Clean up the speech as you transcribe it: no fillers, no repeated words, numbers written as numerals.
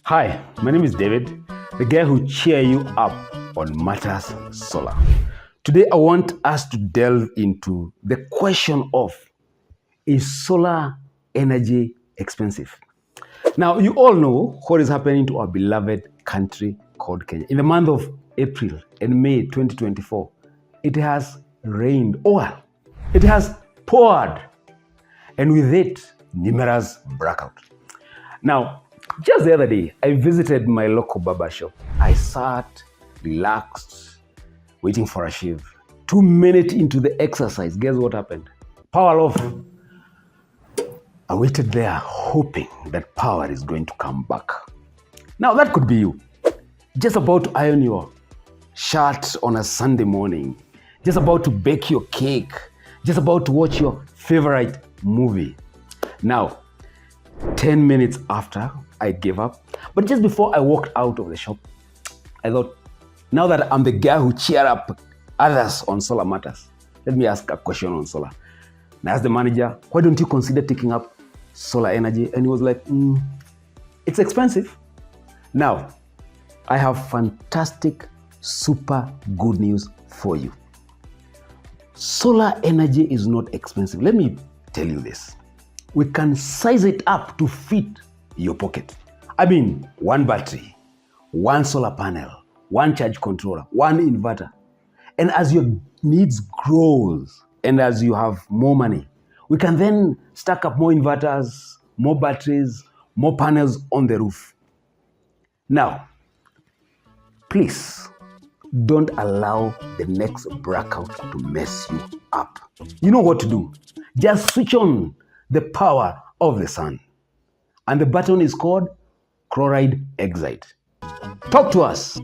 Hi, my name is David, the guy who cheer you up on matters solar. Today I want us to delve into the question of, is solar energy expensive? Now, you all know what is happening to our beloved country called Kenya. In the month of April and May 2024, it has rained, it has poured, and with it, numerous blackouts. Now, just the other day, I visited my local barber shop. I sat, relaxed, waiting for a shave. 2 minutes into the exercise, guess what happened? Power off. I waited there hoping that power is going to come back. Now that could be you. Just about to iron your shirt on a Sunday morning. Just about to bake your cake. Just about to watch your favorite movie. Now, 10 minutes after, I gave up. But just before I walked out of the shop, I thought, now that I'm the guy who cheer up others on solar matters, let me ask a question on solar. And I asked the manager, why don't you consider taking up solar energy? And he was like, it's expensive. Now, I have fantastic, super good news for you. Solar energy is not expensive. Let me tell you this. We can size it up to fit your pocket. I mean, one battery, one solar panel, one charge controller, one inverter. And as your needs grows and as you have more money, we can then stack up more inverters, more batteries, more panels on the roof. Now, please don't allow the next blackout to mess you up. You know what to do. Just switch on the power of the sun. And the button is called chloride exit. Talk to us.